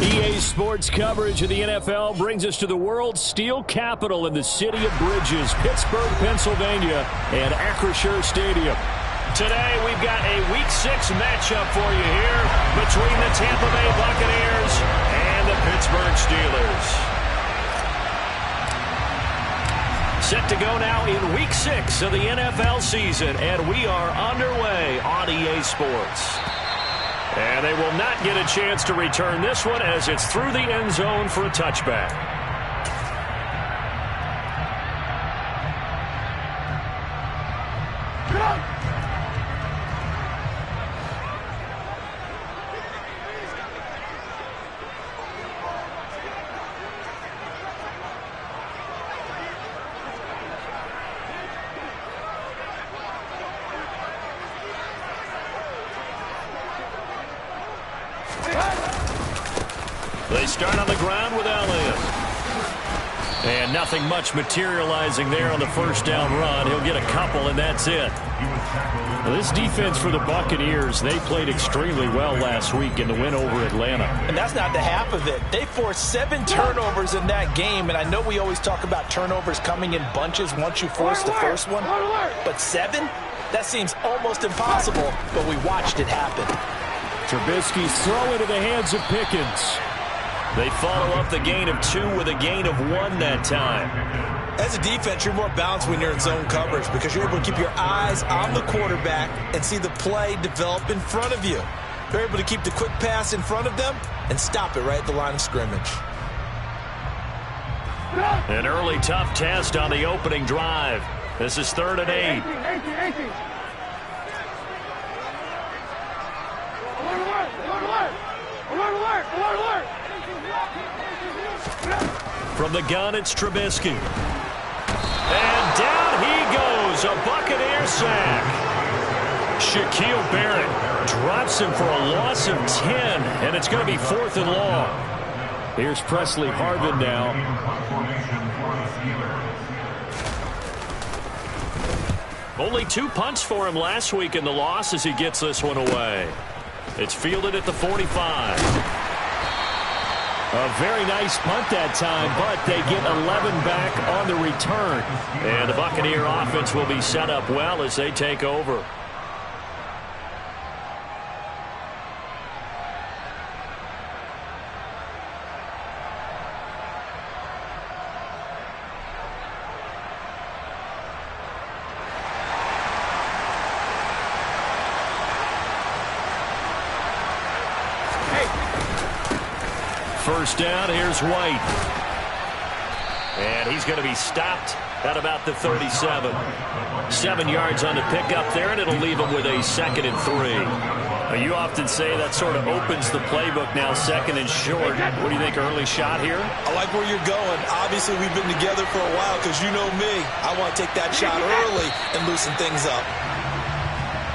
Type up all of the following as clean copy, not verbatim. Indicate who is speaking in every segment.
Speaker 1: EA Sports coverage of the NFL brings us to the world's steel capital in the city of bridges, Pittsburgh, Pennsylvania, and Acrisure Stadium. Today, we've got a Week 6 matchup for you here between the Tampa Bay Buccaneers and the Pittsburgh Steelers. Set to go now in Week 6 of the NFL season, and we are underway on EA Sports. And they will not get a chance to return this one as it's through the end zone for a touchback. They start on the ground with Elliott. And nothing much materializing there on the first down run. He'll get a couple, and that's it. Now, this defense for the Buccaneers, they played extremely well last week in the win over Atlanta.
Speaker 2: And that's not the half of it. They forced 7 turnovers in that game, and I know we always talk about turnovers coming in bunches once you force the first one. But 7? That seems almost impossible, but we watched it happen.
Speaker 1: Trubisky's throw into the hands of Pickens. They follow up the gain of 2 with a gain of 1 that time.
Speaker 2: As a defense, you're more balanced when you're in zone coverage because you're able to keep your eyes on the quarterback and see the play develop in front of you. You're able to keep the quick pass in front of them and stop it right at the line of scrimmage.
Speaker 1: An early tough test on the opening drive. This is 3rd and 8. From the gun, it's Trubisky. And down he goes, a Buccaneer sack. Shaquille Barrett drops him for a loss of 10, and it's going to be 4th and long. Here's Presley Harvin now. Only 2 punts for him last week in the loss as he gets this one away. It's fielded at the 45. A very nice punt that time, but they get 11 back on the return. And the Buccaneer offense will be set up well as they take over. First down, here's White. And he's going to be stopped at about the 37. 7 yards on the pickup there, and it'll leave him with a 2nd and 3. Now, you often say that sort of opens the playbook now, 2nd and short. What do you think, early shot here?
Speaker 2: I like where you're going. Obviously, we've been together for a while because you know me. I want to take that shot early and loosen things up.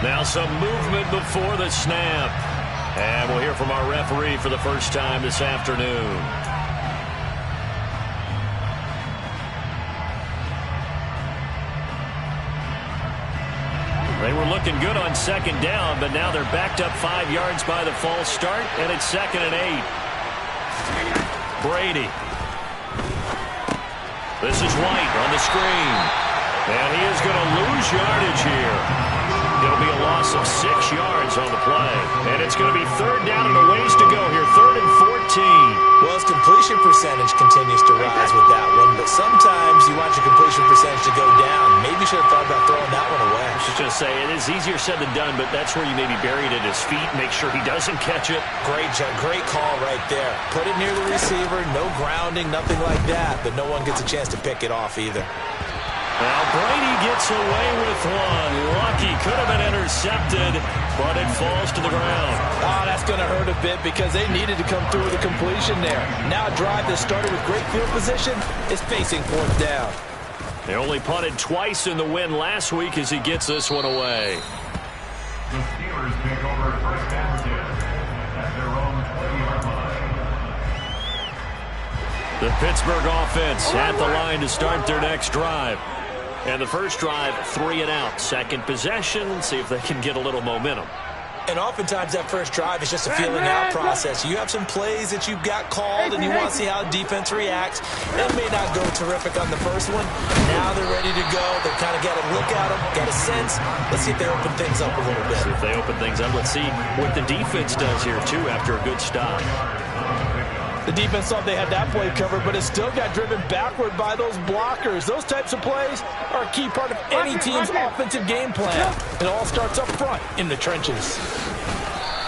Speaker 1: Now some movement before the snap. And we'll hear from our referee for the first time this afternoon. They were looking good on 2nd down, but now they're backed up 5 yards by the false start, and it's 2nd and 8. Brady. This is White on the screen. And he is going to lose yardage here. It'll be a loss of 6 yards on the play. And it's going to be 3rd down and a ways to go here. 3rd and 14.
Speaker 2: Well, his completion percentage continues to rise with that one, but sometimes you want your completion percentage to go down. Maybe you should have thought about throwing that one away.
Speaker 1: I was just say, it is easier said than done, but that's where you maybe bury it at his feet, make sure he doesn't catch it.
Speaker 2: Great call right there. Put it near the receiver, no grounding, nothing like that, but no one gets a chance to pick it off either.
Speaker 1: Now Brady gets away with one. Lucky, could have been intercepted, but it falls to the ground.
Speaker 2: Oh, that's going to hurt a bit because they needed to come through with a completion there. Now a drive that started with great field position is facing 4th down.
Speaker 1: They only punted twice in the win last week as he gets this one away.
Speaker 3: The Steelers take over first down at their own 20-yard line.
Speaker 1: The Pittsburgh offense at the line to start their next drive. And the first drive, 3 and out. Second possession, see if they can get a little momentum.
Speaker 2: And oftentimes that first drive is just a feeling out process. You have some plays that you've got called and you want to see how defense reacts. It may not go terrific on the first one. Now they're ready to go. They've kind of got a look at them, got a sense. Let's see if they open things up a little bit.
Speaker 1: See if they open things up. Let's see what the defense does here, too, after a good stop.
Speaker 2: The defense thought they had that play covered, but it still got driven backward by those blockers. Those types of plays are a key part of any team's offensive game plan. It all starts up front in the trenches.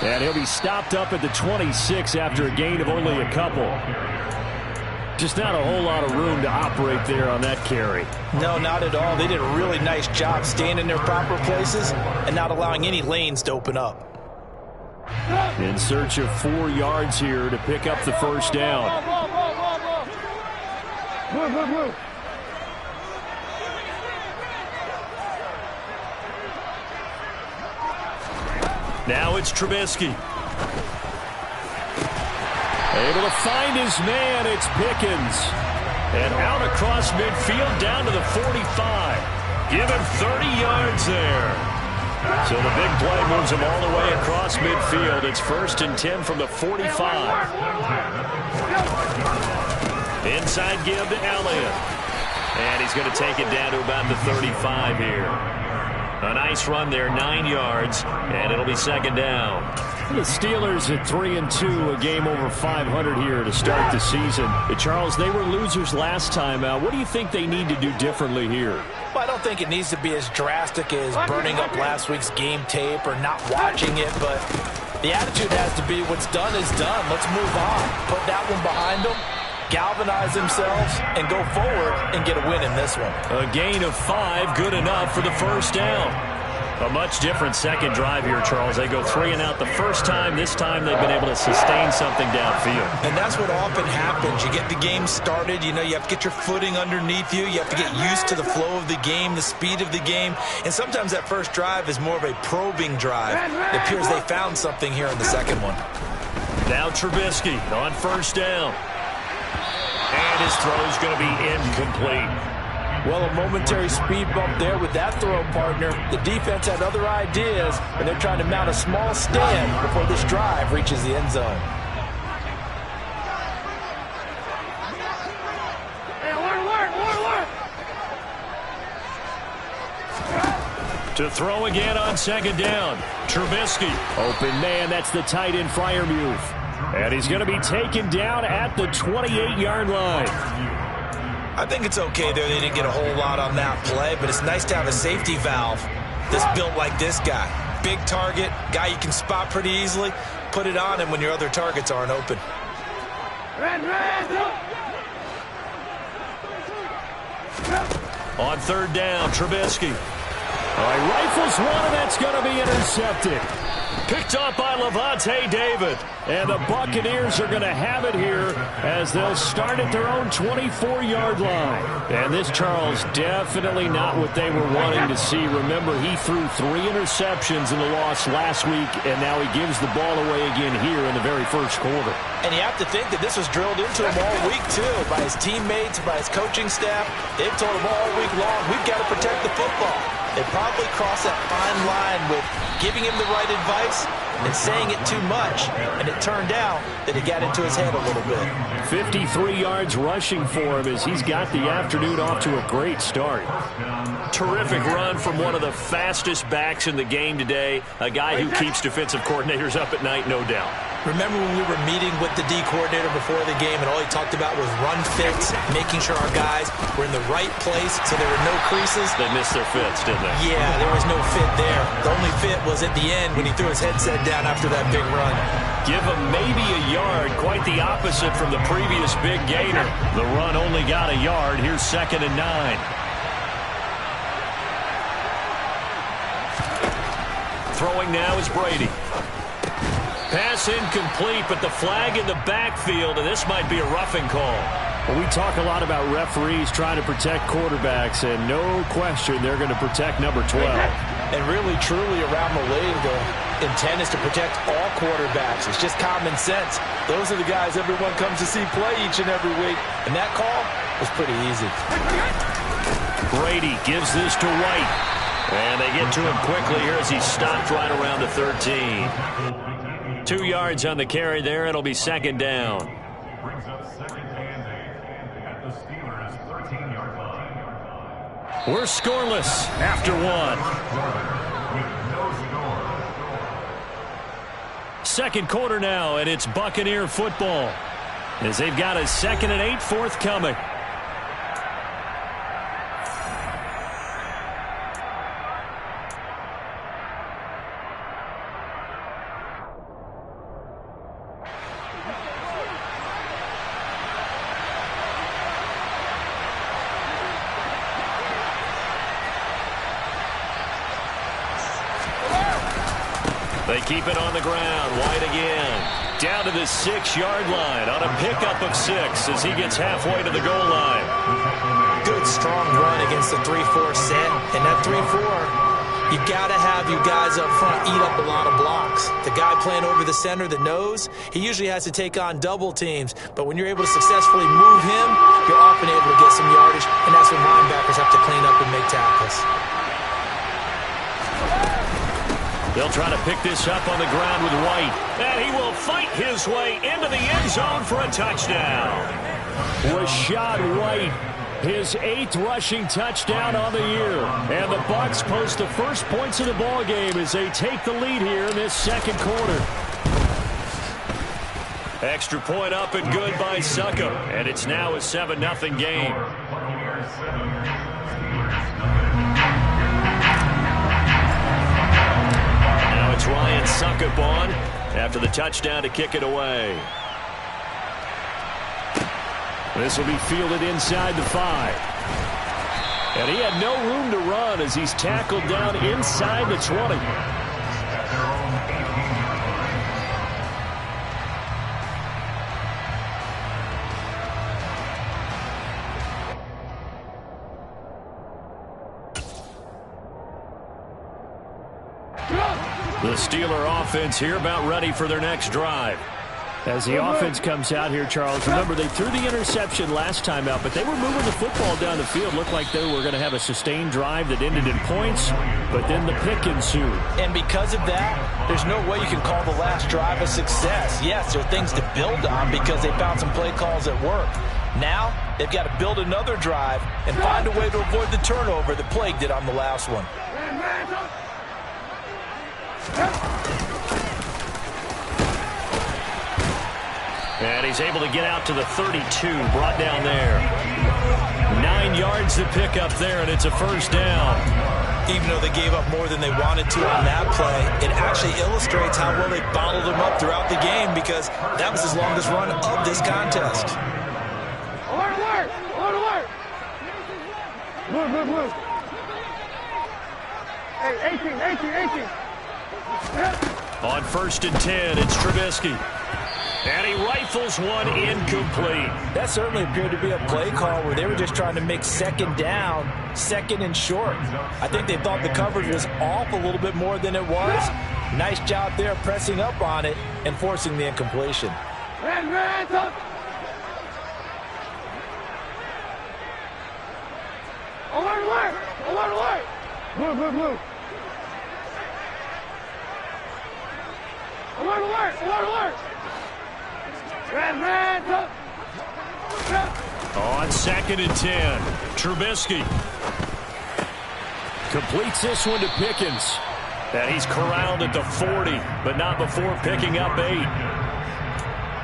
Speaker 1: And he'll be stopped up at the 26 after a gain of only a couple. Just not a whole lot of room to operate there on that carry.
Speaker 2: No, not at all. They did a really nice job staying in their proper places and not allowing any lanes to open up.
Speaker 1: In search of 4 yards here to pick up the first down. Now it's Trubisky. Able to find his man. It's Pickens. And out across midfield down to the 45. Give him 30 yards there. So the big play moves him all the way across midfield. It's 1st and 10 from the 45. Inside give to Elliott. And he's going to take it down to about the 35 here. A nice run there, 9 yards, and it'll be 2nd down. The Steelers at 3-2, a game over 500 here to start the season. Charles, they were losers last time out. What do you think they need to do differently here?
Speaker 2: Well, I don't think it needs to be as drastic as burning up last week's game tape or not watching it, but the attitude has to be what's done is done. Let's move on. Put that one behind them, galvanize themselves, and go forward and get a win in this one.
Speaker 1: A gain of 5, good enough for the first down. A much different second drive here, Charles. They go 3 and out the first time. This time they've been able to sustain something downfield.
Speaker 2: And that's what often happens. You get the game started. You know, you have to get your footing underneath you. You have to get used to the flow of the game, the speed of the game. And sometimes that first drive is more of a probing drive. It appears they found something here in the second one.
Speaker 1: Now Trubisky on first down. And his throw is going to be incomplete.
Speaker 2: Well, a momentary speed bump there with that throw, partner. The defense had other ideas, and they're trying to mount a small stand before this drive reaches the end zone.
Speaker 1: To throw again on 2nd down. Trubisky. Open man, that's the tight end Freiermuth. And he's going to be taken down at the 28-yard line.
Speaker 2: I think it's okay there. They didn't get a whole lot on that play, but it's nice to have a safety valve that's built like this guy. Big target, guy you can spot pretty easily. Put it on him when your other targets aren't open.
Speaker 1: On 3rd down, Trubisky. Rifles one, and that's going to be intercepted. Picked up by Lavonte David. And the Buccaneers are going to have it here as they'll start at their own 24-yard line. And this, Charles, definitely not what they were wanting to see. Remember, he threw 3 interceptions in the loss last week, and now he gives the ball away again here in the very first quarter.
Speaker 2: And you have to think that this was drilled into him all week, too, by his teammates, by his coaching staff. They've told him all week long, we've got to protect the football. They probably crossed that fine line with giving him the right advice and saying it too much, and it turned out that it got into his head a little bit.
Speaker 1: 53 yards rushing for him as he's got the afternoon off to a great start. Terrific run from one of the fastest backs in the game today, a guy who keeps defensive coordinators up at night, no doubt.
Speaker 2: Remember when we were meeting with the D coordinator before the game and all he talked about was run fits, making sure our guys were in the right place so there were no creases?
Speaker 1: They missed their fits, didn't they?
Speaker 2: Yeah, there was no fit there. The only fit was at the end when he threw his headset down after that big run.
Speaker 1: Give him maybe a yard, quite the opposite from the previous big gainer. The run only got a yard. Here's 2nd and 9. Throwing now is Brady. Pass incomplete, but the flag in the backfield, and this might be a roughing call. Well, we talk a lot about referees trying to protect quarterbacks, and no question they're going to protect number 12.
Speaker 2: And really, truly, around the league, the intent is to protect all quarterbacks. It's just common sense. Those are the guys everyone comes to see play each and every week, and that call was pretty easy.
Speaker 1: Brady gives this to White. And they get to him quickly here as he stopped right around the 13. 2 yards on the carry there. It'll be second down.
Speaker 3: Brings up second and 8 at the Steelers' 13-yard line.
Speaker 1: We're scoreless after one.
Speaker 3: With no score.
Speaker 1: Second quarter now, and it's Buccaneer football as they've got a 2nd and 8 forthcoming. They keep it on the ground. White again. Down to the 6-yard line on a pickup of 6 as he gets halfway to the goal line.
Speaker 2: Good, strong run against the 3-4 set. And that 3-4, you got to have you guys up front eat up a lot of blocks. The guy playing over the center, the nose, he usually has to take on double teams. But when you're able to successfully move him, you're often able to get some yardage. And that's when linebackers have to clean up and make tackles.
Speaker 1: They'll try to pick this up on the ground with White. And he will fight his way into the end zone for a touchdown. Rachaad White, his 8th rushing touchdown on the year. And the Bucs post the first points of the ball game as they take the lead here in this second quarter. Extra point up and good by Succop. And it's now a 7-0 game. It's Ryan Succop on after the touchdown to kick it away. This will be fielded inside the 5. And he had no room to run as he's tackled down inside the 20. The Steeler offense here about ready for their next drive. As the offense comes out here, Charles, remember they threw the interception last time out, but they were moving the football down the field. Looked like they were going to have a sustained drive that ended in points, but then the pick ensued.
Speaker 2: And because of that, there's no way you can call the last drive a success. Yes, there are things to build on because they found some play calls that work. Now, they've got to build another drive and find a way to avoid the turnover that plagued it on the last one.
Speaker 1: And he's able to get out to the 32, brought down there. 9 yards to pick up there, and it's a first down.
Speaker 2: Even though they gave up more than they wanted to on that play, it actually illustrates how well they bottled them up throughout the game because that was his longest run of this contest.
Speaker 4: Alert, alert! Alert, alert! Move, move, move. Hey, 18.
Speaker 1: On 1st and 10, it's Trubisky. And he rifles one incomplete.
Speaker 2: That certainly appeared to be a play call where they were just trying to make second down, second and short. I think they thought the coverage was off a little bit more than it was. Nice job there pressing up on it and forcing the incompletion.
Speaker 4: Hands up! Alert, alert! Alert, alert! Move, move, move. Alert, alert! Alert, alert! Hands up!
Speaker 1: On 2nd and 10, Trubisky completes this one to Pickens. And he's corralled at the 40, but not before picking up 8.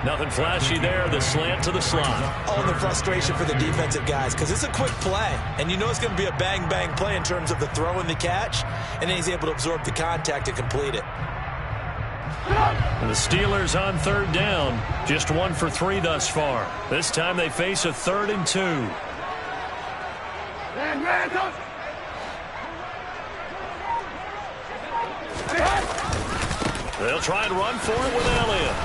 Speaker 1: Nothing flashy there, the slant to the slot.
Speaker 2: Oh, and the frustration for the defensive guys, because it's a quick play, and you know it's going to be a bang-bang play in terms of the throw and the catch, and then he's able to absorb the contact and complete it.
Speaker 1: And the Steelers on 3rd down, just 1 for 3 thus far. This time they face a 3rd and 2. They'll try and run for it with Elliott.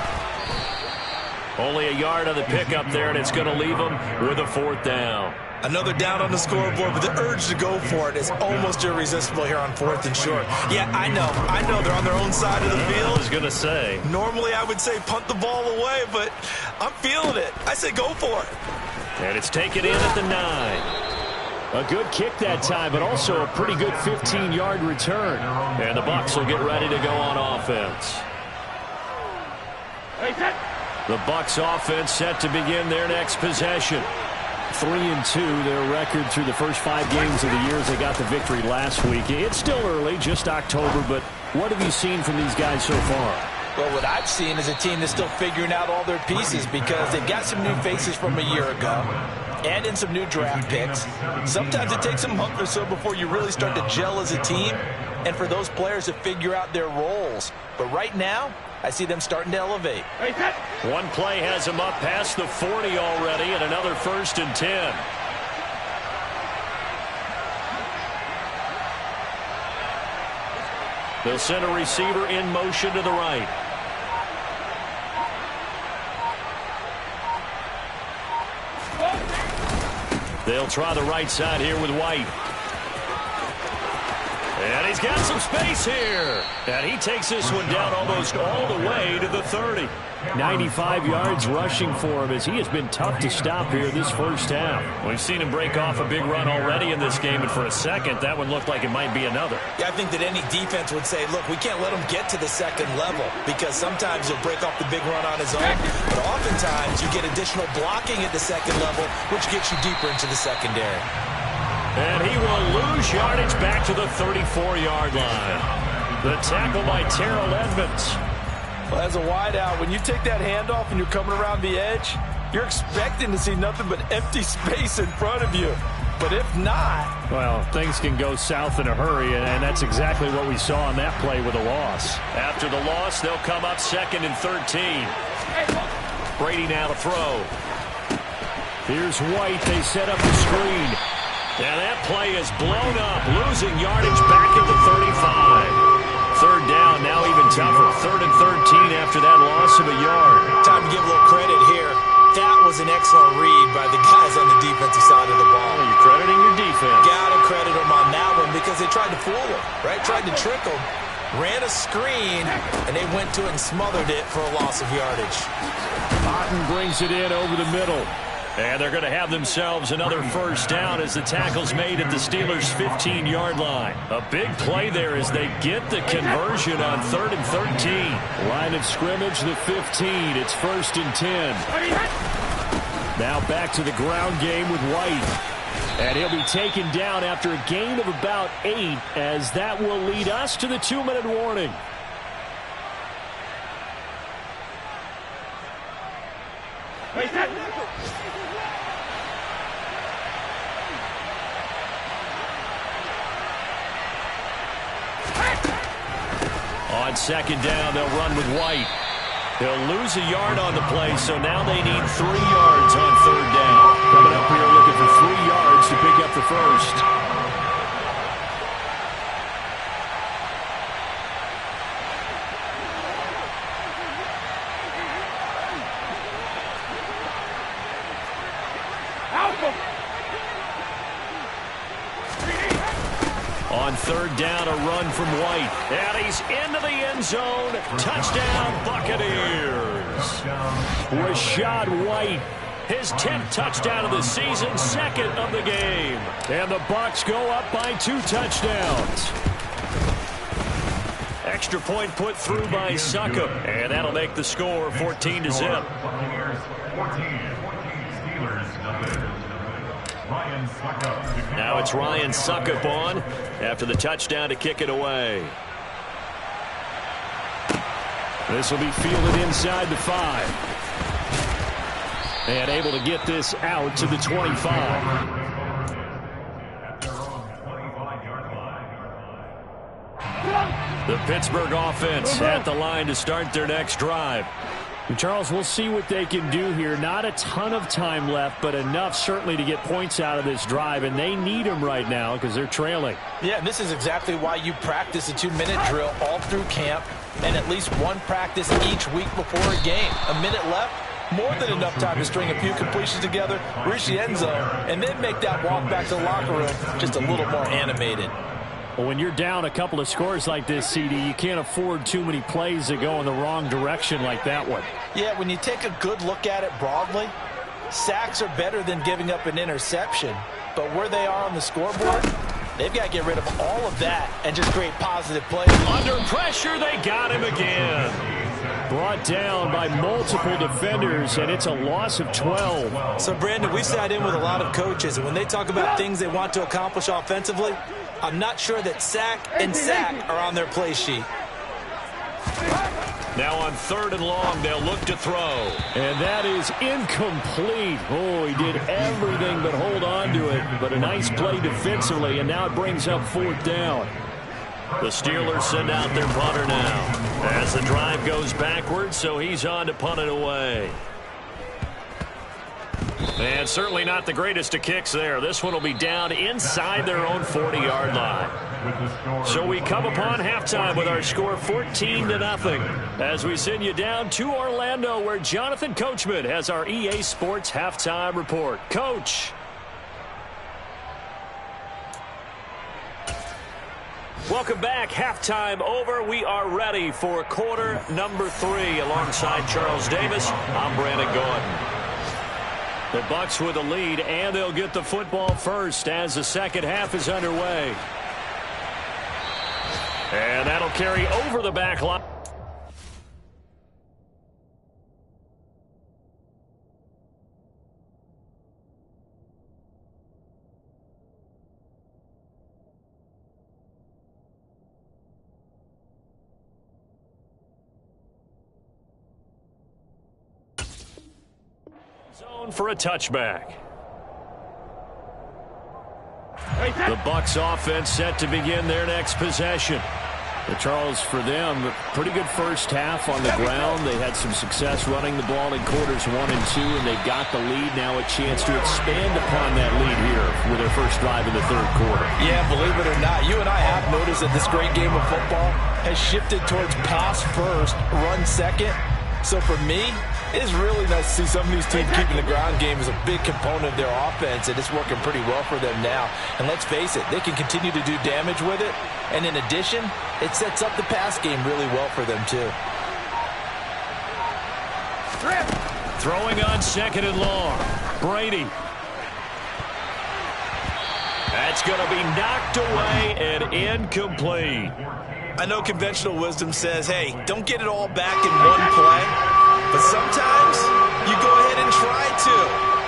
Speaker 1: Only a yard on the pickup there, and it's going to leave them with a 4th down.
Speaker 2: Another down on the scoreboard, but the urge to go for it is almost irresistible here on 4th and short. Yeah, I know they're on their own side of the field.
Speaker 1: I was going to say.
Speaker 2: Normally I would say punt the ball away, but I'm feeling it. I say go for it.
Speaker 1: And it's taken in at the 9. A good kick that time, but also a pretty good 15-yard return. And the Bucs will get ready to go on offense. The Bucs offense set to begin their next possession. 3-2, their record through the first 5 games of the year as they got the victory last week. It's still early, just October, but what have you seen from these guys so far?
Speaker 2: Well, what I've seen is a team that's still figuring out all their pieces because they've got some new faces from a year ago and in some new draft picks. Sometimes it takes a month or so before you really start to gel as a team and for those players to figure out their roles. But right now, I see them starting to elevate.
Speaker 1: One play has them up past the 40 already, and another 1st and 10. They'll send a receiver in motion to the right. They'll try the right side here with White. And he's got some space here. And he takes this one down almost all the way to the 30. 95 yards rushing for him as he has been tough to stop here this first half. We've seen him break off a big run already in this game, and for a second, that one looked like it might be another.
Speaker 2: Yeah, I think that any defense would say, look, we can't let him get to the second level because sometimes he'll break off the big run on his own, but oftentimes you get additional blocking at the second level, which gets you deeper into the secondary.
Speaker 1: And he will lose yardage back to the 34-yard line. The tackle by Terrell Edmonds.
Speaker 2: Well, as a wideout, when you take that handoff and you're coming around the edge, you're expecting to see nothing but empty space in front of you. But if not...
Speaker 1: well, things can go south in a hurry, and that's exactly what we saw on that play with a loss. After the loss, they'll come up 2nd and 13. Brady now to throw. Here's White. They set up the screen. And that play is blown up, losing yardage back at the 35. 3rd down, now even tougher. 3rd and 13 after that loss of a yard.
Speaker 2: Time to give a little credit here. That was an excellent read by the guys on the defensive side of the ball.
Speaker 1: Well, you're crediting your defense.
Speaker 2: Got to credit them on that one because they tried to fool him, right? Tried to trick him. Ran a screen, and they went to it and smothered it for a loss of yardage.
Speaker 1: Otten brings it in over the middle. And they're going to have themselves another 1st down as the tackle's made at the Steelers' 15-yard line. A big play there as they get the conversion on 3rd and 13. Line of scrimmage, the 15. It's 1st and 10. Now back to the ground game with White. And he'll be taken down after a gain of about 8 as that will lead us to the 2-minute warning. On 2nd down, they'll run with White. They'll lose a yard on the play, so now they need 3 yards on 3rd down. Coming up here looking for 3 yards to pick up the 1st. On 3rd down, a run from White. And he's into the end zone. Touchdown, Buccaneers. Rachaad White, his 10th touchdown of the season, 2nd of the game. And the Bucs go up by 2 touchdowns. Extra point put through by Succop. And that'll make the score 14-0. Now it's Ryan Succop on after the touchdown to kick it away. This will be fielded inside the 5. And able to get this out to the 25. The Pittsburgh offense at the line to start their next drive. And Charles, we'll see what they can do here. Not a ton of time left, but enough certainly to get points out of this drive, and they need them right now because they're trailing.
Speaker 2: Yeah, and this is exactly why you practice a 2-minute drill all through camp and at least one practice each week before a game. A minute left, more than enough time to string a few completions together, reach the end zone, and then make that walk back to the locker room just a little more animated.
Speaker 1: Well, when you're down a couple of scores like this, CD, you can't afford too many plays that go in the wrong direction like that one.
Speaker 2: Yeah, when you take a good look at it broadly, sacks are better than giving up an interception. but where they are on the scoreboard, they've got to get rid of all of that and just create positive plays.
Speaker 1: Under pressure, they got him again. Brought down by multiple defenders, and it's a loss of 12.
Speaker 2: So, Brandon, we sat in with a lot of coaches, and when they talk about things they want to accomplish offensively, I'm not sure that sack and sack are on their play sheet.
Speaker 1: Now on 3rd and long, they'll look to throw. And that is incomplete. Oh, he did everything but hold on to it. But a nice play defensively, and now it brings up 4th down. The Steelers send out their punter now as the drive goes backwards, so he's on to punt it away. And certainly not the greatest of kicks there. This one will be down inside their own 40-yard line. So we come upon halftime with our score 14-0 as we send you down to Orlando, where Jonathan Coachman has our EA Sports halftime report. Coach. Welcome back. Halftime over. We are ready for quarter number 3. Alongside Charles Davis, I'm Brandon Gordon. The Bucs with the lead, and they'll get the football first as the second half is underway. And that'll carry over the back line. Zone for a touchback. The Bucs offense set to begin their next possession. But Charles, for them, a pretty good first half on the ground. They had some success running the ball in quarters 1 and 2, and they've got the lead now, a chance to expand upon that lead here with their first drive in the 3rd quarter.
Speaker 2: Yeah, believe it or not, you and I have noticed that this great game of football has shifted towards pass first, run second. So for me, it's really nice to see some of these teams keeping the ground game as a big component of their offense, and it's working pretty well for them now. And let's face it, they can continue to do damage with it. And in addition, it sets up the pass game really well for them, too.
Speaker 1: Throwing on 2nd and long. Brady. That's going to be knocked away and incomplete.
Speaker 2: I know conventional wisdom says, hey, don't get it all back in one play. But sometimes you go ahead and try to.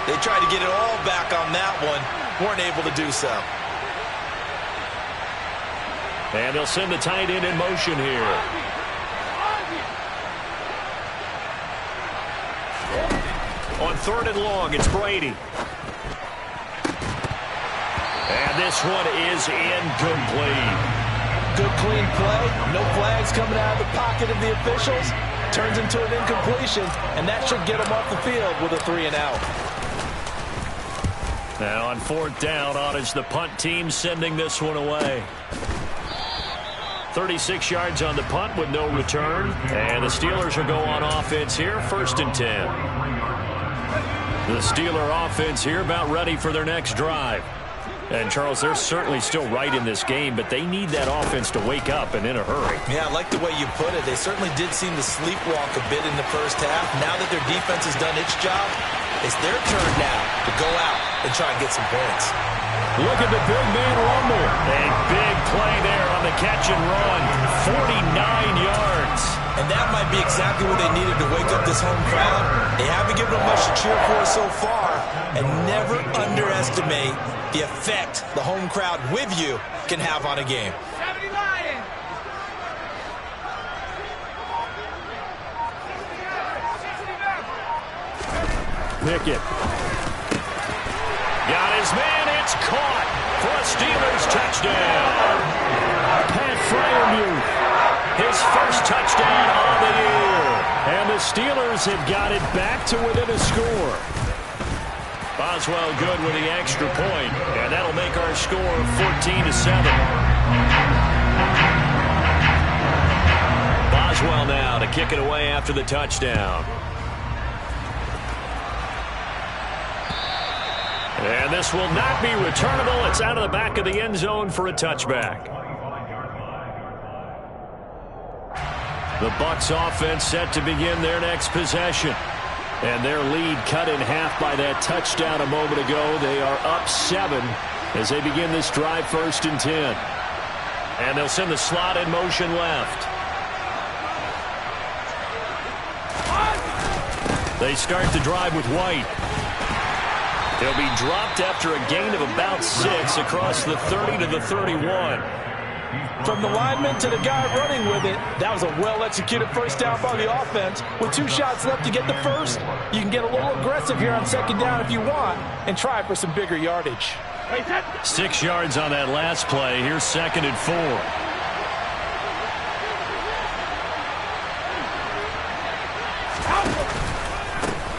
Speaker 2: They tried to get it all back on that one. Weren't able to do so.
Speaker 1: And they'll send the tight end in motion here. On 3rd and long, it's Brady. And this one is incomplete.
Speaker 2: Good clean play. No flags coming out of the pocket of the officials. Turns into an incompletion, and that should get them off the field with a 3-and-out.
Speaker 1: Now on 4th down, on is the punt team sending this one away. 36 yards on the punt with no return. And the Steelers will go on offense here, 1st and 10. The Steeler offense here about ready for their next drive. And, Charles, they're certainly still right in this game, but they need that offense to wake up and in a hurry.
Speaker 2: Yeah, I like the way you put it. They certainly did seem to sleepwalk a bit in the first half. Now that their defense has done its job, it's their turn now to go out and try and get some points.
Speaker 1: Look at the big man rumble. A big play there on the catch and run. 49 yards.
Speaker 2: And that might be exactly what they needed to wake up this home crowd. They haven't given them much to cheer for so far. And never underestimate the effect the home crowd with you can have on a game.
Speaker 4: 70 Lions.
Speaker 1: Pickett. Got his man. It's caught for a Steelers touchdown. Pat Freiermuth, his first touchdown on the year. And the Steelers have got it back to within a score. Boswell good with the extra point, and that'll make our score 14-7. Boswell now to kick it away after the touchdown. And this will not be returnable. It's out of the back of the end zone for a touchback. The Bucs offense set to begin their next possession. And their lead cut in half by that touchdown a moment ago. They are up 7 as they begin this drive, 1st and 10. And they'll send the slot in motion left. They start the drive with White. He'll be dropped after a gain of about 6 across the 30 to the 31.
Speaker 2: From the lineman to the guy running with it, that was a well-executed first down by the offense. With 2 shots left to get the first, you can get a little aggressive here on 2nd down if you want and try for some bigger yardage.
Speaker 1: 6 yards on that last play. Here's 2nd and 4.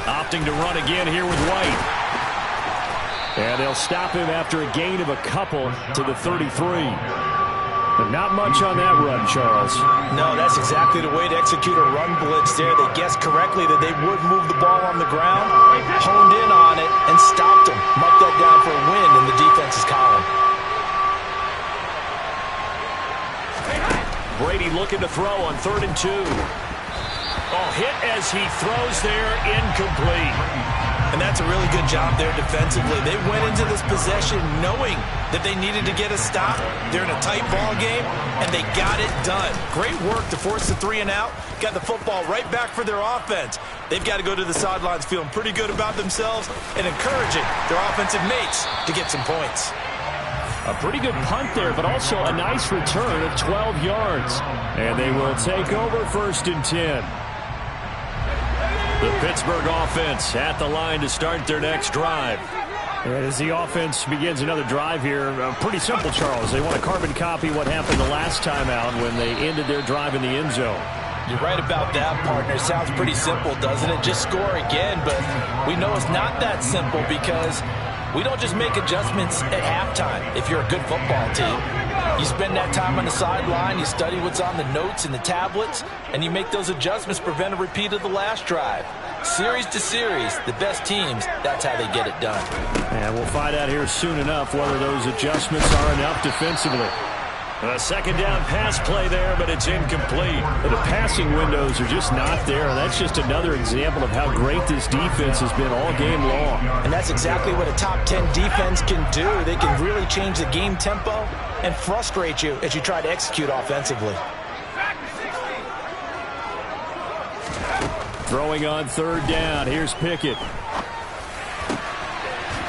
Speaker 1: Opting to run again here with White. And they'll stop him after a gain of a couple to the 33. But not much on that run, Charles.
Speaker 2: No, that's exactly the way to execute a run blitz there. They guessed correctly that they would move the ball on the ground, honed in on it, and stopped him. Marked that down for a win in the defense's column.
Speaker 1: Brady looking to throw on 3rd and 2. Oh, hit as he throws there, incomplete.
Speaker 2: And that's a really good job there defensively. They went into this possession knowing that they needed to get a stop. They're in a tight ball game, and they got it done. Great work to force the 3 and out. Got the football right back for their offense. They've got to go to the sidelines feeling pretty good about themselves and encouraging their offensive mates to get some points.
Speaker 1: A pretty good punt there, but also a nice return of 12 yards. And they will take over 1st and 10. The Pittsburgh offense at the line to start their next drive. And as the offense begins another drive here, pretty simple, Charles. They want to carbon copy what happened the last time out when they ended their drive in the end zone.
Speaker 2: You're right about that, partner. Sounds pretty simple, doesn't it? Just score again, but we know it's not that simple because we don't just make adjustments at halftime if you're a good football team. You spend that time on the sideline, you study what's on the notes and the tablets, and you make those adjustments to prevent a repeat of the last drive. Series to series, the best teams, that's how they get it done.
Speaker 1: And we'll find out here soon enough whether those adjustments are enough defensively. A 2nd down pass play there, but it's incomplete. The passing windows are just not there, and that's just another example of how great this defense has been all game long.
Speaker 2: And that's exactly what a top 10 defense can do. They can really change the game tempo and frustrate you as you try to execute offensively.
Speaker 1: Throwing on 3rd down, here's Pickett.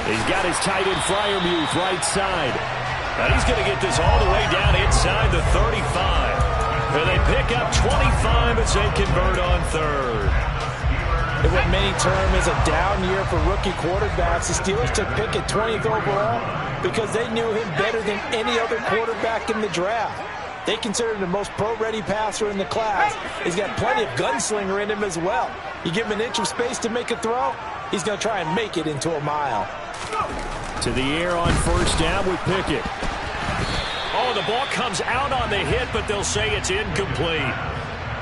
Speaker 1: He's got his tight end Freiermuth right side. And he's going to get this all the way down inside the 35. And they pick up 25 as they convert on 3rd.
Speaker 2: In what many term is a down year for rookie quarterbacks, the Steelers took Pickett 20th overall because they knew him better than any other quarterback in the draft. They considered him the most pro-ready passer in the class. He's got plenty of gunslinger in him as well. You give him an inch of space to make a throw, he's going to try and make it into a mile.
Speaker 1: To the air on 1st down with Pickett. Oh, the ball comes out on the hit, but they'll say it's incomplete.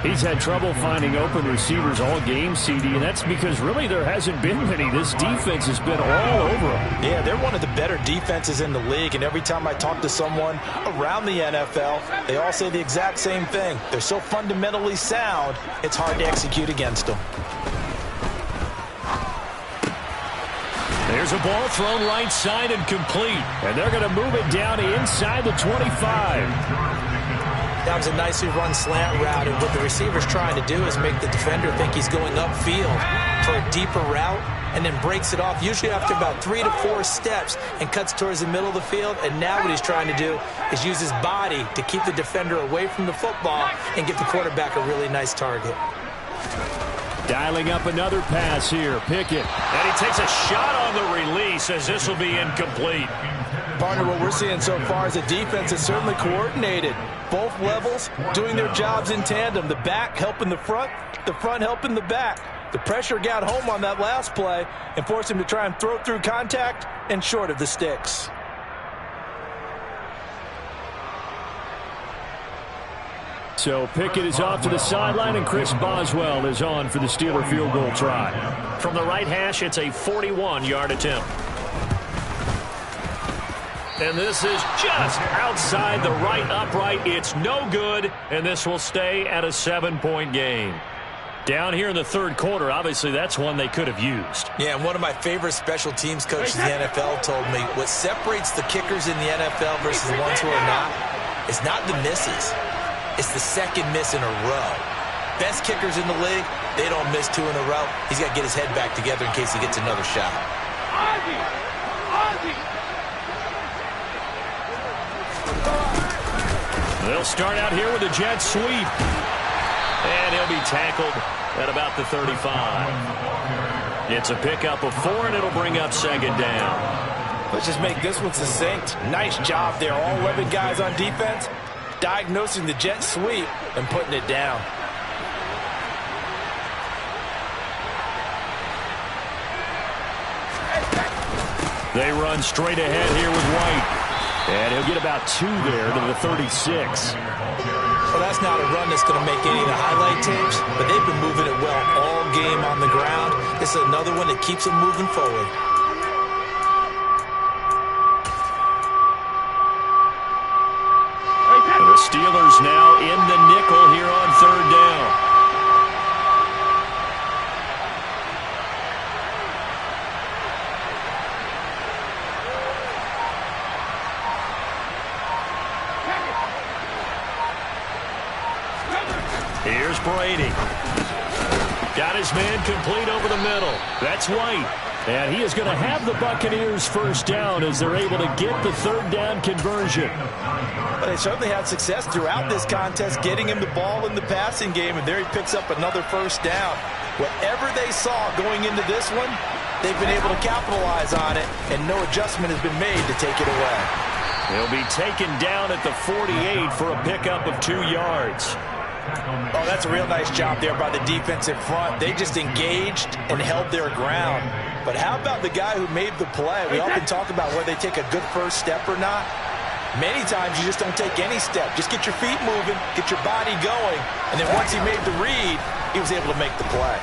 Speaker 1: He's had trouble finding open receivers all game, CD, and that's because really there hasn't been many. This defense has been all over them.
Speaker 2: Yeah, they're one of the better defenses in the league, and every time I talk to someone around the NFL, they all say the exact same thing. They're so fundamentally sound, it's hard to execute against them.
Speaker 1: There's a ball thrown right side and complete. And they're going to move it down inside the 25.
Speaker 2: That was a nicely run slant route, and what the receiver's trying to do is make the defender think he's going upfield for a deeper route and then breaks it off, usually after about 3 to 4 steps, and cuts towards the middle of the field. And now what he's trying to do is use his body to keep the defender away from the football and give the quarterback a really nice target.
Speaker 1: Dialing up another pass here, Pickett. And he takes a shot on the release as this will be incomplete.
Speaker 2: Partner, what we're seeing so far is a defense that's certainly coordinated. Both levels doing their jobs in tandem. The back helping the front helping the back. The pressure got home on that last play and forced him to try and throw through contact and short of the sticks.
Speaker 1: So Pickett is off to the sideline, and Chris Boswell is on for the Steeler field goal try. From the right hash, it's a 41-yard attempt. And this is just outside the right upright. It's no good, and this will stay at a 7-point game. Down here in the third quarter, obviously that's one they could have used.
Speaker 2: Yeah, and one of my favorite special teams coaches in the NFL told me what separates the kickers in the NFL versus the ones who are not is not the misses. It's the second miss in a row. Best kickers in the league, they don't miss 2 in a row. He's got to get his head back together in case he gets another shot.
Speaker 1: They'll start out here with a jet sweep. And he'll be tackled at about the 35. It's a pickup of 4, and it'll bring up second down.
Speaker 2: Let's just make this one succinct. Nice job there. All 11 guys on defense diagnosing the jet sweep and putting it down.
Speaker 1: They run straight ahead here with White. And he'll get about 2 there to the 36.
Speaker 2: Well, that's not a run that's going to make any of the highlight tapes, but they've been moving it well all game on the ground. This is another one that keeps them moving forward.
Speaker 1: The Steelers now in the nickel here on third down. Here's Brady. Got his man complete over the middle. That's White. And he is going to have the Buccaneers first down as they're able to get the third down conversion.
Speaker 2: But they certainly had success throughout this contest getting him the ball in the passing game, and there he picks up another first down. Whatever they saw going into this one, they've been able to capitalize on it, and no adjustment has been made to take it away.
Speaker 1: He'll be taken down at the 48 for a pickup of 2 yards.
Speaker 2: Oh, that's a real nice job there by the defense in front. They just engaged and held their ground. But how about the guy who made the play? We often talk about whether they take a good first step or not. Many times you just don't take any step. Just get your feet moving, get your body going, and then once he made the read, he was able to make the play.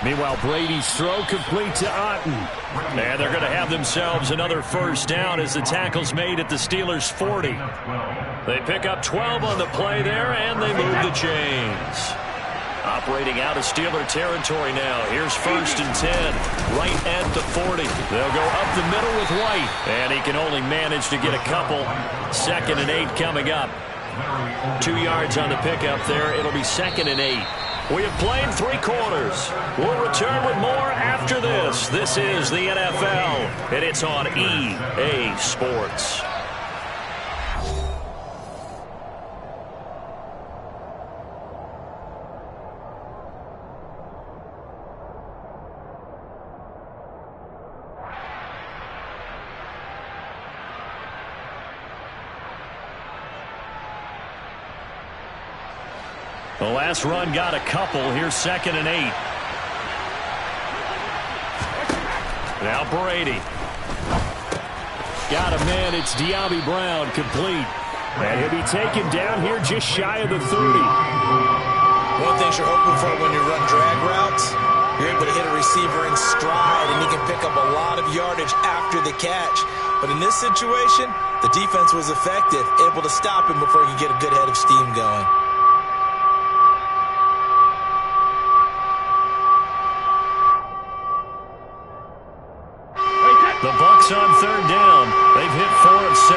Speaker 1: Meanwhile, Brady's throw complete to Otten. And they're going to have themselves another first down as the tackle's made at the Steelers' 40. They pick up 12 on the play there, and they move the chains. Operating out of Steeler territory now. Here's 1st and 10, right at the 40. They'll go up the middle with White, and he can only manage to get a couple. 2nd and 8 coming up. 2 yards on the pickup there. It'll be 2nd and 8. We have played 3 quarters. We'll return with more after this. This is the NFL, and it's on EA Sports. The last run got a couple. Here's 2nd and 8. Now Brady. Got a man. It's De'Ami Brown complete. And he'll be taken down here just shy of the 30.
Speaker 2: One thing you're hoping for when you run drag routes, you're able to hit a receiver in stride, and he can pick up a lot of yardage after the catch. But in this situation, the defense was effective, able to stop him before he could get a good head of steam going.
Speaker 1: The Bucs on third down. They've hit 4 of 7.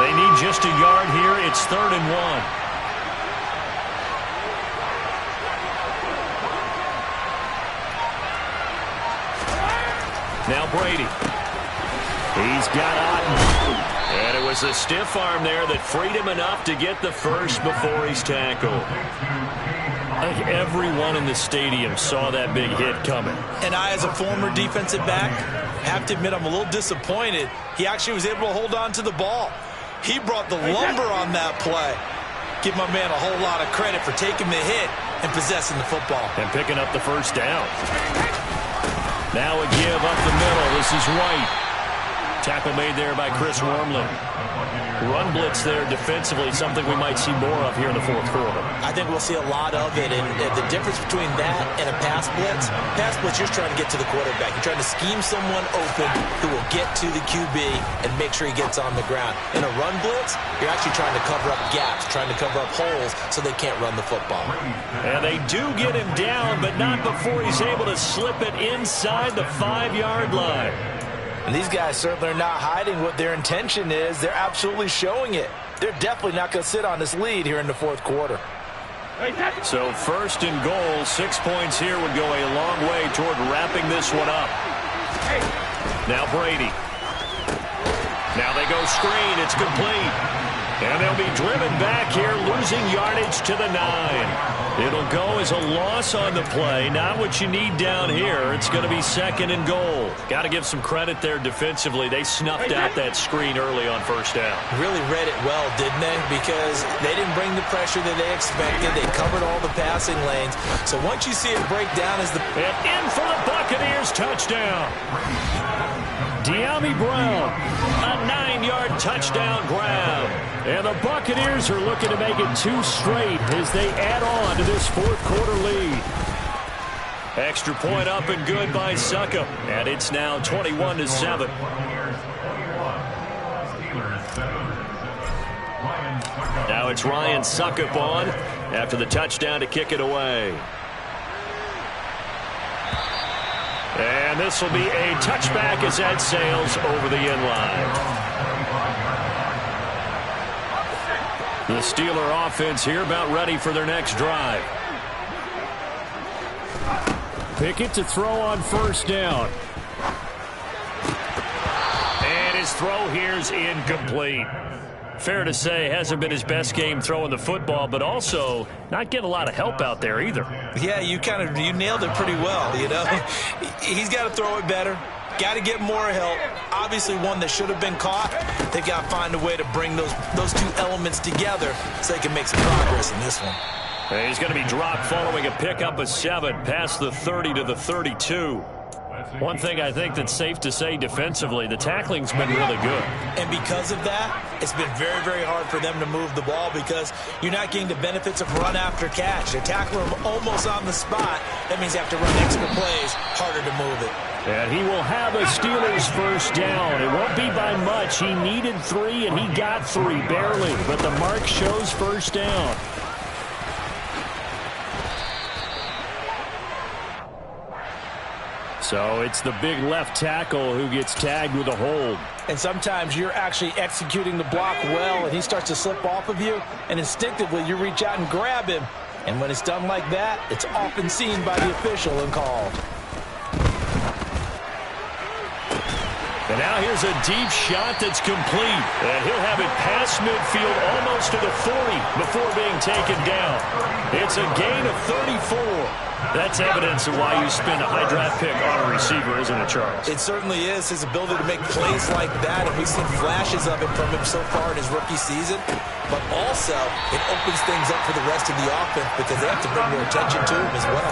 Speaker 1: They need just a yard here. It's 3rd and 1. Now Brady. He's got Otten. And it was a stiff arm there that freed him enough to get the first before he's tackled. I think everyone in the stadium saw that big hit coming.
Speaker 2: And I, as a former defensive back, have to admit I'm a little disappointed. He actually was able to hold on to the ball. He brought the lumber on that play. Give my man a whole lot of credit for taking the hit and possessing the football.
Speaker 1: And picking up the first down. Now a give up the middle. This is White. Tackle made there by Chris Wormley. Run blitz there defensively, something we might see more of here in the fourth quarter.
Speaker 2: I think we'll see a lot of it, and the difference between that and a pass blitz, you're trying to get to the quarterback. You're trying to scheme someone open who will get to the QB and make sure he gets on the ground. In a run blitz, you're actually trying to cover up gaps, trying to cover up holes so they can't run the football.
Speaker 1: And they do get him down, but not before he's able to slip it inside the 5-yard line.
Speaker 2: And these guys certainly are not hiding what their intention is. They're absolutely showing it. They're definitely not going to sit on this lead here in the fourth quarter.
Speaker 1: So first and goal, 6 points here would go a long way toward wrapping this one up. Now Brady. Now they go screen. It's complete. And they'll be driven back here, losing yardage to the 9. It'll go as a loss on the play. Not what you need down here. It's going to be second and goal. Got to give some credit there defensively. They snuffed out that screen early on first down.
Speaker 2: Really read it well, didn't they? Because they didn't bring the pressure that they expected. They covered all the passing lanes. So once you see it break down as the...
Speaker 1: And in for the Buccaneers, touchdown. De'Ami Brown, a 9-yard touchdown grab. And the Buccaneers are looking to make it 2 straight as they add on to this fourth quarter lead. Extra point up and good by Succop. And it's now 21-7. Now it's Ryan Succop on after the touchdown to kick it away. And this will be a touchback as that sails over the end line. The Steeler offense here about ready for their next drive. Pickett to throw on first down. And his throw here's incomplete. Fair to say, hasn't been his best game throwing the football, but also not getting a lot of help out there either.
Speaker 2: Yeah, you nailed it pretty well, you know. He's got to throw it better. Got to get more help. Obviously one that should have been caught. They've got to find a way to bring those two elements together so they can make some progress in this one.
Speaker 1: And he's going to be dropped following a pickup of 7 past the 30 to the 32. One thing I think that's safe to say defensively, the tackling's been really good.
Speaker 2: And because of that, it's been very, very hard for them to move the ball because you're not getting the benefits of run after catch. They're tackling them almost on the spot. That means they have to run extra plays, harder to move it.
Speaker 1: And he will have a Steelers first down. It won't be by much. He needed 3, and he got 3, barely. But the mark shows first down. So it's the big left tackle who gets tagged with a hold.
Speaker 2: And sometimes you're actually executing the block well, and he starts to slip off of you, and instinctively you reach out and grab him. And when it's done like that, it's often seen by the official and called.
Speaker 1: And now here's a deep shot that's complete. And he'll have it past midfield almost to the 40 before being taken down. It's a gain of 34. That's evidence of why you spend a high draft pick on a receiver, isn't it, Charles?
Speaker 2: It certainly is. His ability to make plays like that, and we've seen flashes of it from him so far in his rookie season. But also, it opens things up for the rest of the offense because they have to bring more attention to him as well.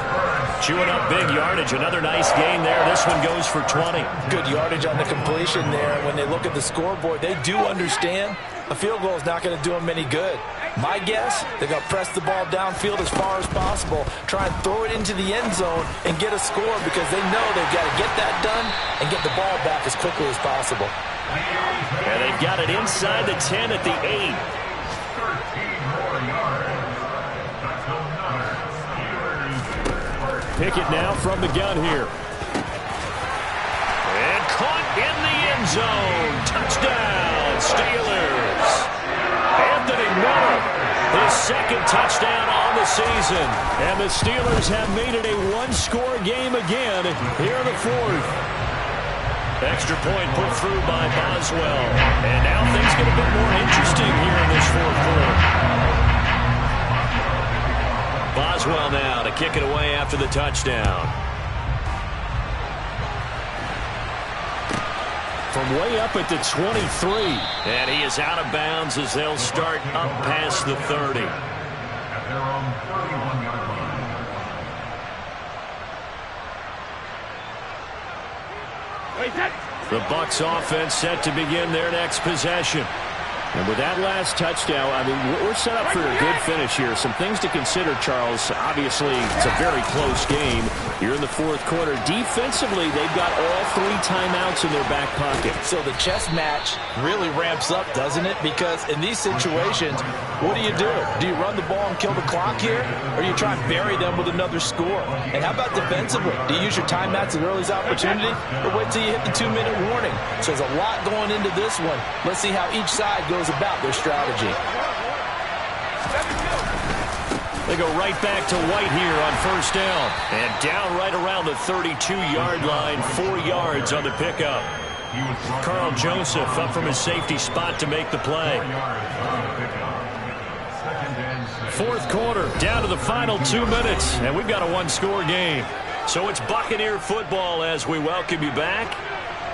Speaker 1: Chewing up big yardage. Another nice gain there. This one goes for 20.
Speaker 2: Good yardage on the completion there. When they look at the scoreboard, they do understand a field goal is not going to do them any good. My guess, they're going to press the ball downfield as far as possible, try and throw it into the end zone and get a score because they know they've got to get that done and get the ball back as quickly as possible.
Speaker 1: And they've got it inside the 10 at the 8. Pickett now from the gun here. And caught in the end zone. Touchdown, Steelers. Anthony Miller, his second touchdown on the season. And the Steelers have made it a one-score game again here in the fourth. Extra point put through by Boswell. And now things get a bit more interesting here in this fourth quarter. Boswell now to kick it away after the touchdown. From way up at the 23. And he is out of bounds as they'll start up past the 30.
Speaker 3: At their own 31-yard line.
Speaker 4: Wait, that.
Speaker 1: The Bucs offense set to begin their next possession. And with that last touchdown, I mean, we're set up for a good finish here. Some things to consider, Charles. Obviously, it's a very close game. You're in the fourth quarter. Defensively, they've got all 3 timeouts in their back pocket.
Speaker 2: So the chess match really ramps up, doesn't it? Because in these situations, what do? Do you run the ball and kill the clock here? Or do you try and bury them with another score? And how about defensively? Do you use your timeouts at earliest opportunity? Or wait till you hit the 2-minute warning? So there's a lot going into this one. Let's see how each side goes about their strategy.
Speaker 1: They go right back to White here on first down. And down right around the 32-yard line, 4 yards on the pickup. Carl Joseph up from his safety spot to make the play. Fourth quarter, down to the final 2 minutes, and we've got a 1-score game. So it's Buccaneer football as we welcome you back.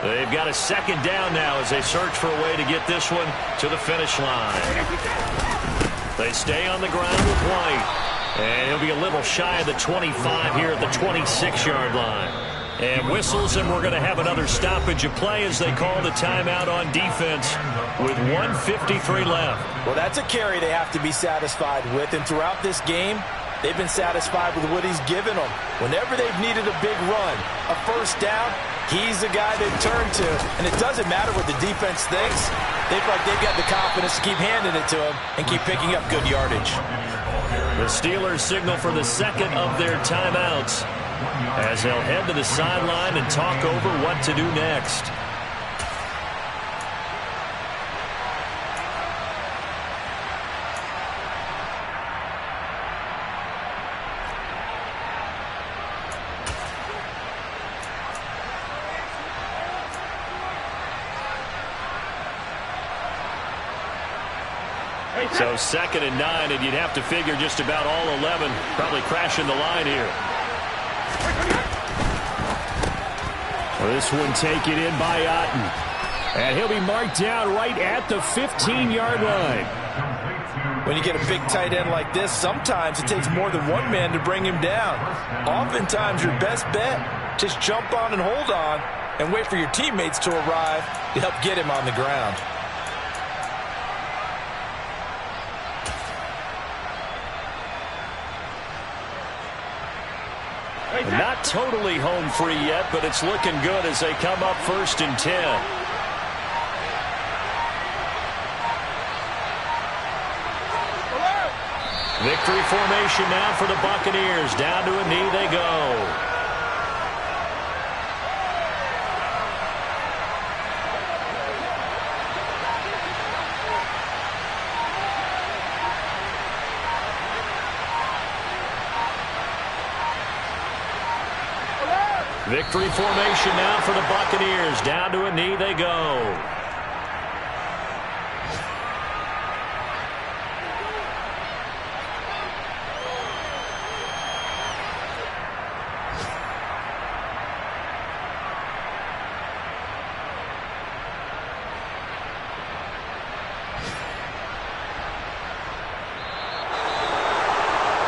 Speaker 1: They've got a second down now as they search for a way to get this one to the finish line. They stay on the ground with White. And he'll be a little shy of the 25 here at the 26-yard line. And whistles, and we're going to have another stoppage of play as they call the timeout on defense with 1:53 left.
Speaker 2: Well, that's a carry they have to be satisfied with. And throughout this game, they've been satisfied with what he's given them. Whenever they've needed a big run, a first down, he's the guy they've turned to. And it doesn't matter what the defense thinks. They feel like they've got the confidence to keep handing it to him and keep picking up good yardage.
Speaker 1: The Steelers signal for the second of their timeouts as they'll head to the sideline and talk over what to do next. So 2nd and 9, and you'd have to figure just about all 11 probably crashing the line here. Well, this one taken in by Otten. And he'll be marked down right at the 15-yard line.
Speaker 2: When you get a big tight end like this, sometimes it takes more than one man to bring him down. Oftentimes, your best bet, just jump on and hold on and wait for your teammates to arrive to help get him on the ground.
Speaker 1: Not totally home free yet, but it's looking good as they come up 1st and 10. Victory formation now for the Buccaneers. Down to a knee they go. Victory formation now for the Buccaneers. Down to a knee they go.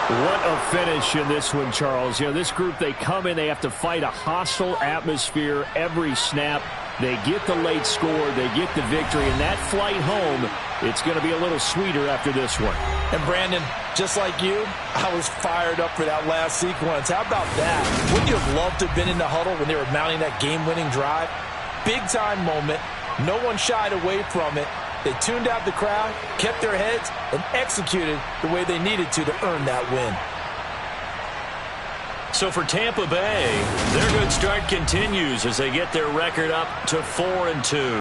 Speaker 1: What a finish in this one, Charles. You know, this group, they come in, they have to fight a hostile atmosphere every snap. They get the late score, they get the victory, and that flight home, it's going to be a little sweeter after this one.
Speaker 2: And Brandon, just like you, I was fired up for that last sequence. How about that? Wouldn't you have loved to have been in the huddle when they were mounting that game-winning drive? Big-time moment. No one shied away from it. They tuned out the crowd, kept their heads, and executed the way they needed to earn that win.
Speaker 1: So for Tampa Bay, their good start continues as they get their record up to 4-2.